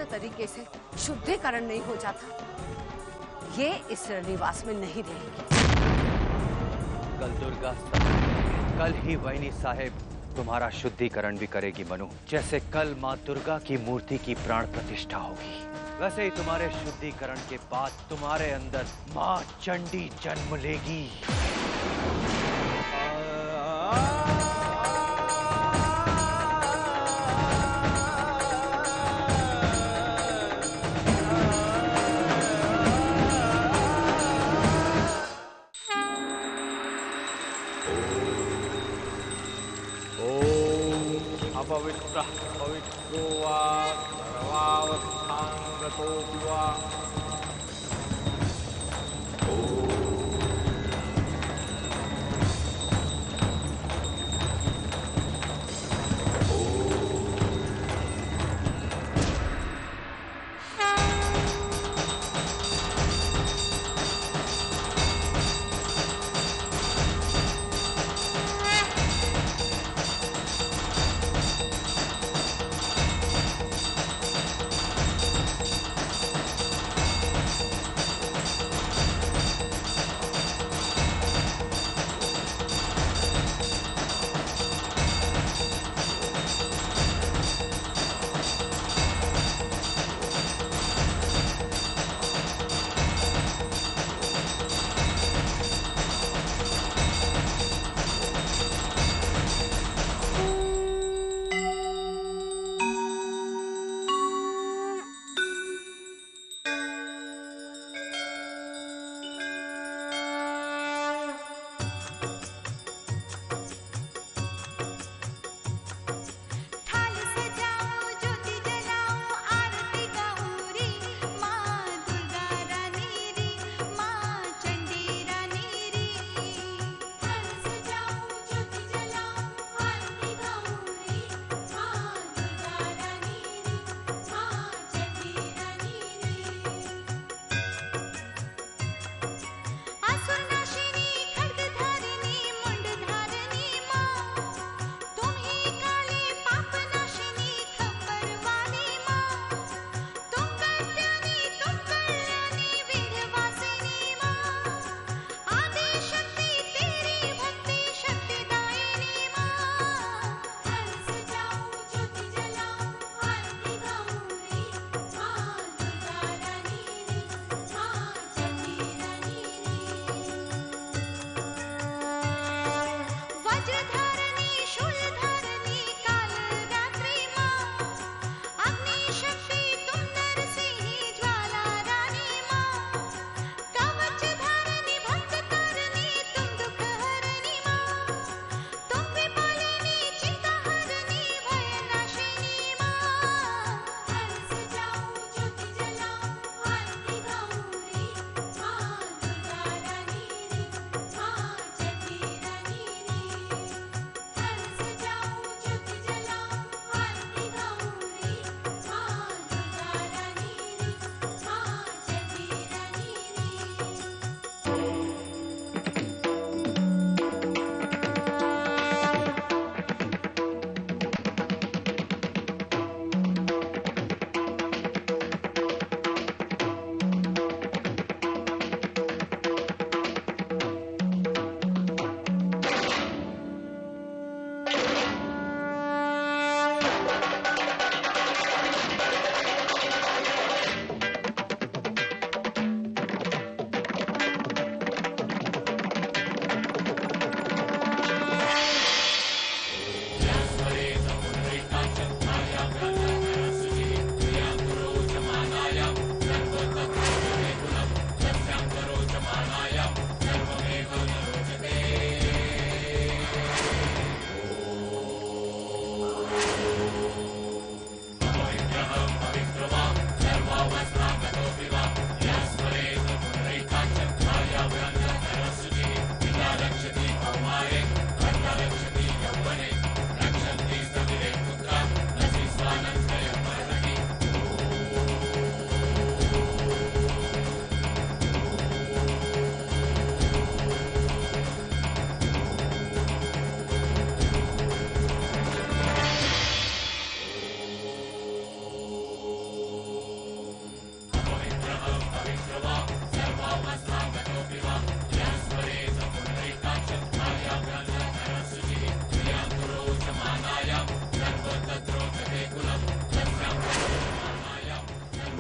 पूर्ण तरीके से शुद्धिकरण नहीं हो जाता, ये इस निवास में नहीं रहेगी। कल दुर्गा कल ही वैनी साहेब तुम्हारा शुद्धिकरण भी करेगी मनु। जैसे कल माँ दुर्गा की मूर्ति की प्राण प्रतिष्ठा होगी, वैसे ही तुम्हारे शुद्धिकरण के बाद तुम्हारे अंदर माँ चंडी जन्म लेगी। अपवित्रः पवित्रो वा सर्वावस्थांगतोऽपि वा।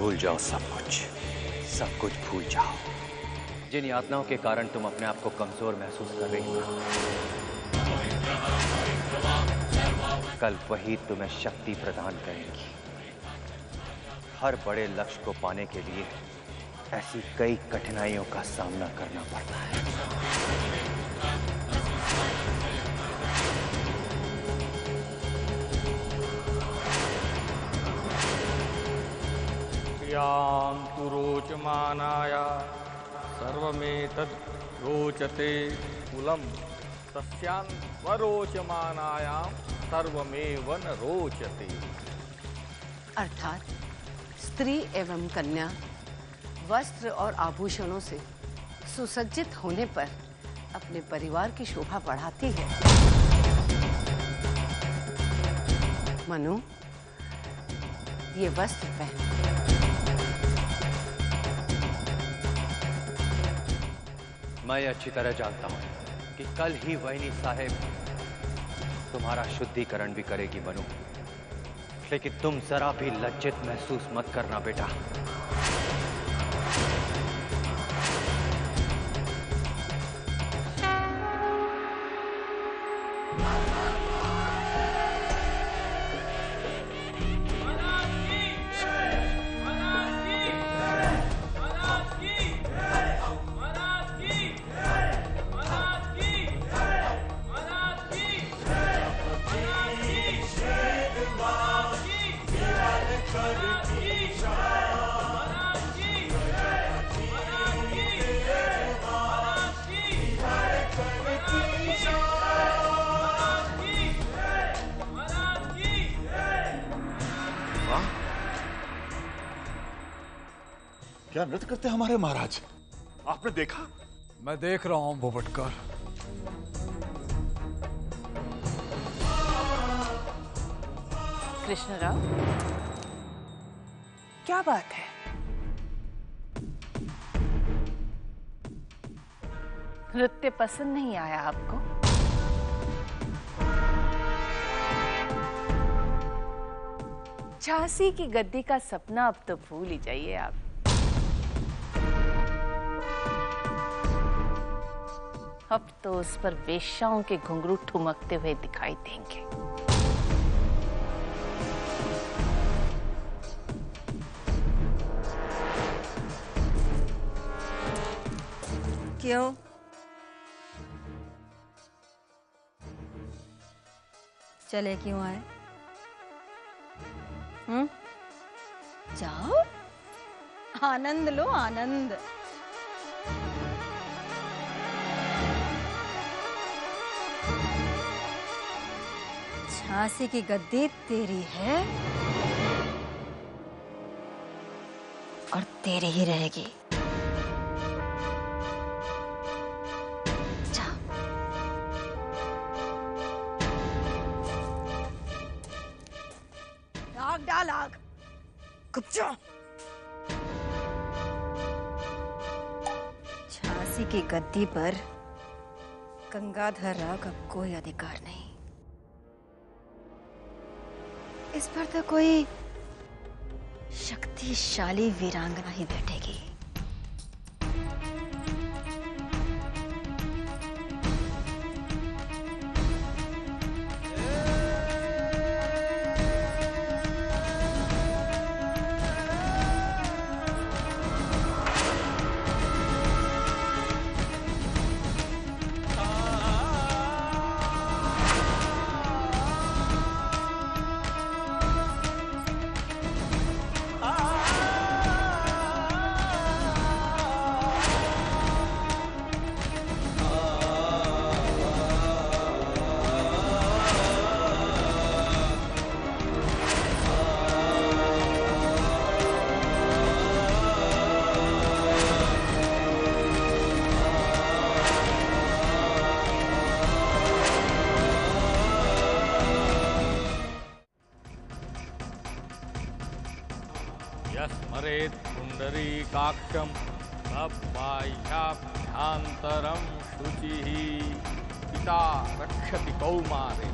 भूल जाओ सब कुछ भूल जाओ। जिन यातनाओं के कारण तुम अपने आप को कमजोर महसूस कर रही हो, कल वही तुम्हें शक्ति प्रदान करेंगी। हर बड़े लक्ष्य को पाने के लिए ऐसी कई कठिनाइयों का सामना करना पड़ता है। यां तु रोचमानाय सर्वमेतद् रोचते कुलं तस्यां स्वरोचमानायां सर्वमेव न रोचते। अर्थात स्त्री एवं कन्या वस्त्र और आभूषणों से सुसज्जित होने पर अपने परिवार की शोभा बढ़ाती है। मनु, ये वस्त्र पहन। मैं अच्छी तरह जानता हूं कि कल ही वैनी साहेब तुम्हारा शुद्धिकरण भी करेगी मनु, लेकिन तुम जरा भी लज्जित महसूस मत करना बेटा। क्या नृत्य करते हैं हमारे महाराज? आपने देखा? मैं देख रहा हूं भोपटकर। कृष्णराव, क्या बात है? नृत्य पसंद नहीं आया आपको? झांसी की गद्दी का सपना अब तो भूल ही जाइए आप। अब तो उस पर वेश्याओं के घुंघरू ठुमकते हुए दिखाई देंगे। क्यों? चले क्यों आए? जाओ, आनंद लो, आनंद। झांसी की गद्दी तेरी है और तेरी ही रहेगी। जा। आग डाल, आग। कुप्चा। झांसी की गद्दी पर गंगाधर राव का कोई अधिकार नहीं। इस पर तो कोई शक्तिशाली वीरांगना ही बैठेगी। यस्मरेत् पुंडरीकाक्षं तद्बाह्याभ्यन्तरं शुचिः। पिता रक्षति कौमारे,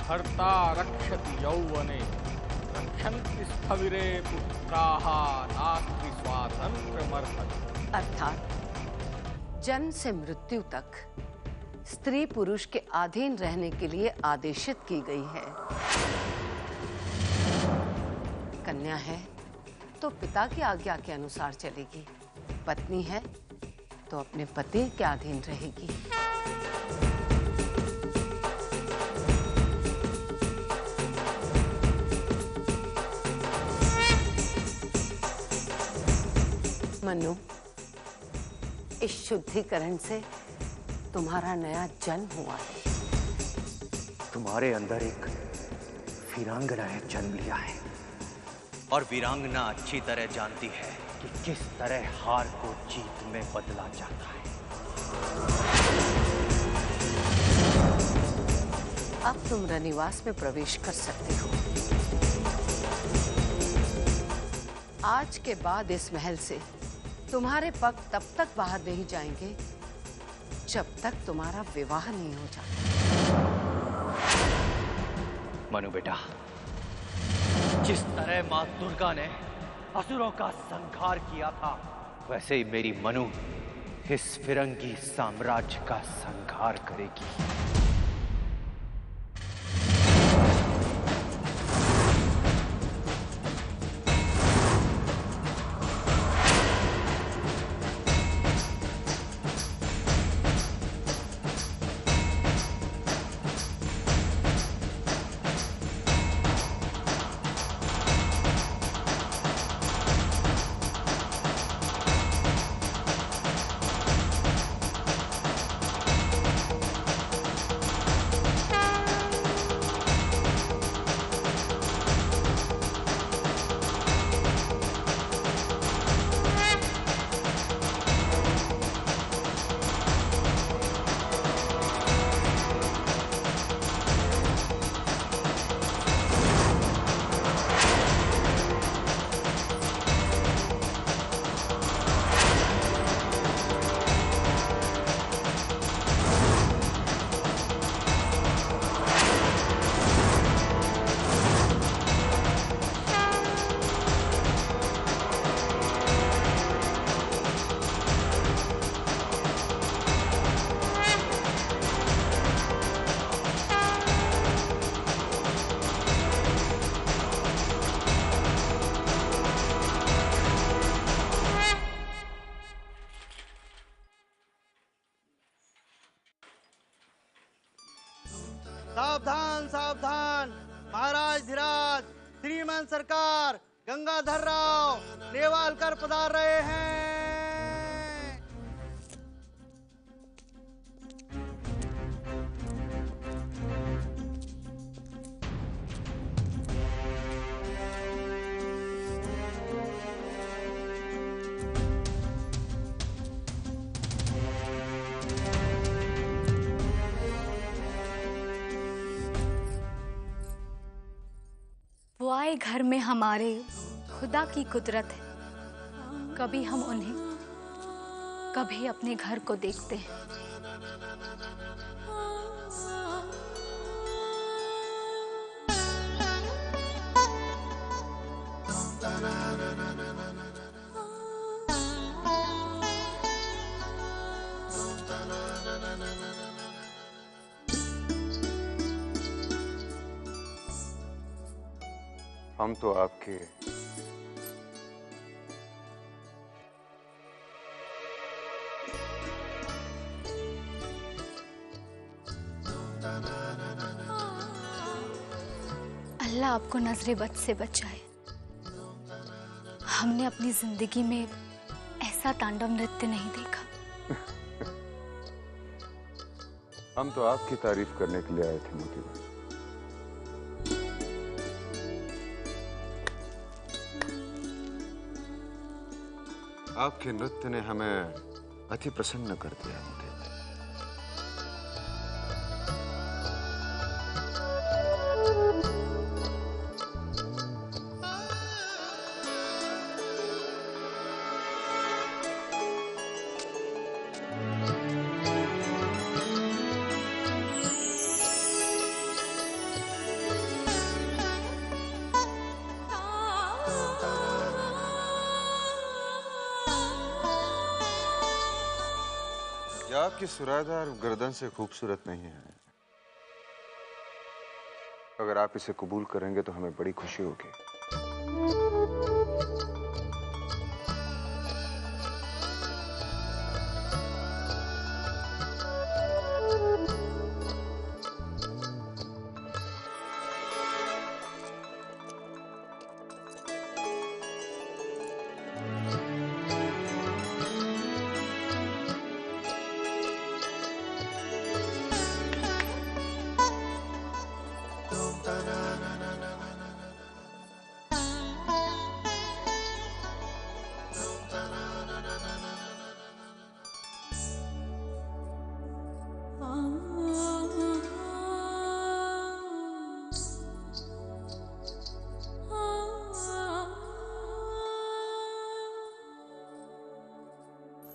भर्ता रक्षति यौवने, रक्षन्ति स्थविरे पुत्राः नास्ति स्वातन्त्र्यमर्हति। अर्थात जन्म से मृत्यु तक स्त्री पुरुष के अधीन रहने के लिए आदेशित की गई है। कन्या है तो पिता की आज्ञा के अनुसार चलेगी, पत्नी है तो अपने पति के अधीन रहेगी। मनु, इस शुद्धिकरण से तुम्हारा नया जन्म हुआ है। तुम्हारे अंदर एक वीरांगना ने जन्म लिया है और वीरांगना अच्छी तरह जानती है कि किस तरह हार को जीत में बदला जाता है। अब तुम रनिवास में प्रवेश कर सकते हो। आज के बाद इस महल से तुम्हारे पग तब तक बाहर नहीं जाएंगे जब तक तुम्हारा विवाह नहीं हो जाता। मनु बेटा, जिस तरह मां दुर्गा ने असुरों का संहार किया था, वैसे ही मेरी मनु इस फिरंगी साम्राज्य का संहार करेगी। सावधान सावधान, महाराज धीराज, श्रीमान सरकार गंगाधर राव नेवालकर पधार रहे हैं। वो आए घर में हमारे, खुदा की कुदरत है। कभी हम उन्हें, कभी अपने घर को देखते हैं। हम तो आपके अल्लाह आपको नजरे बद से बचाए। हमने अपनी जिंदगी में ऐसा तांडव नृत्य नहीं देखा। हम तो आपकी तारीफ करने के लिए आए थे मोती भाई। आपके नृत्य ने हमें अति प्रसन्न कर दिया मोती भाई। यह आपकी सुरादार गर्दन से खूबसूरत नहीं है। अगर आप इसे कबूल करेंगे तो हमें बड़ी खुशी होगी।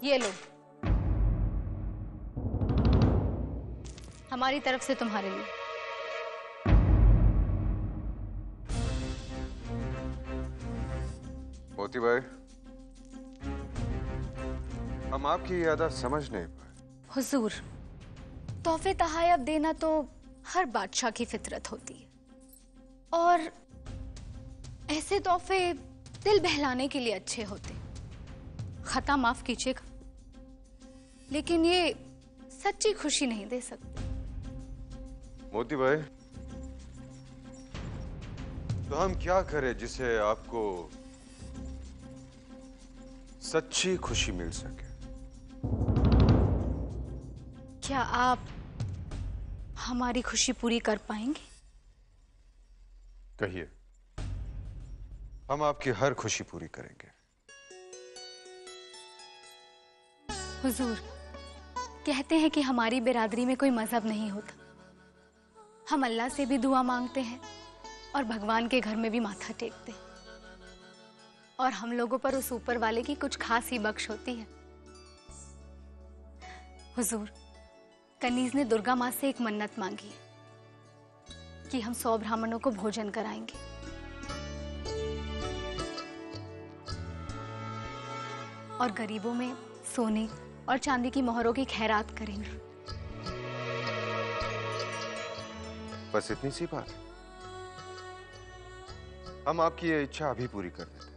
ये लो, हमारी तरफ से तुम्हारे लिए। मोती भाई, हम आपकी यादा समझ नहीं पाए। हुजूर, तोहफे तहायब देना तो हर बादशाह की फितरत होती है, और ऐसे तोहफे दिल बहलाने के लिए अच्छे होते। खता माफ कीजिएगा, लेकिन ये सच्ची खुशी नहीं दे सकते। मोती भाई, तो हम क्या करें जिसे आपको सच्ची खुशी मिल सके? क्या आप हमारी खुशी पूरी कर पाएंगे? कहिए, हम आपकी हर खुशी पूरी करेंगे। हुजूर, कहते हैं कि हमारी बिरादरी में कोई मजहब नहीं होता। हम अल्लाह से भी दुआ मांगते हैं और भगवान के घर में भी माथा टेकते हैं, और हम लोगों पर उस ऊपर वाले की कुछ खास ही बख्श होती है। हुजूर, कनीज ने दुर्गा माँ से एक मन्नत मांगी है कि हम 100 ब्राह्मणों को भोजन कराएंगे। और गरीबों में सोने और चांदी की मोहरों की खैरात करेंगे। बस इतनी सी बात? हम आपकी ये इच्छा अभी पूरी कर देते हैं।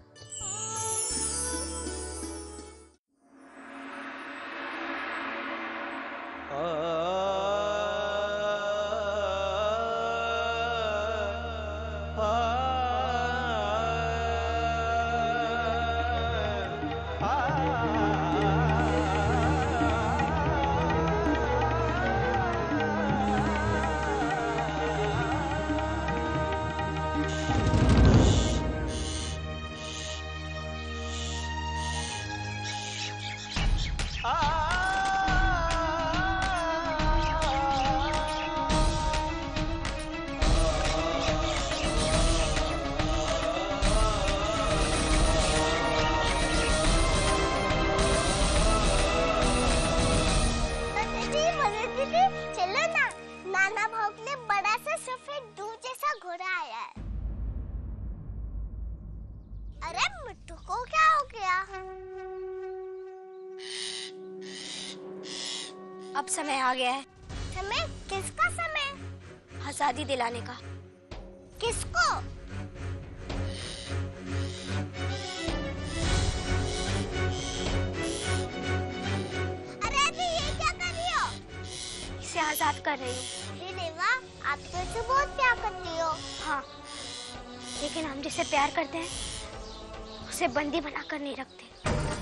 अब समय आ गया है। समय? किसका समय? आजादी दिलाने का। किसको? अरे अभी ये क्या कर रही हो? इसे आजाद कर रही हूँ। हे देवा, आप तो इसे बहुत प्यार करती हो। हाँ, लेकिन हम जिसे प्यार करते हैं उसे बंदी बनाकर नहीं रखते।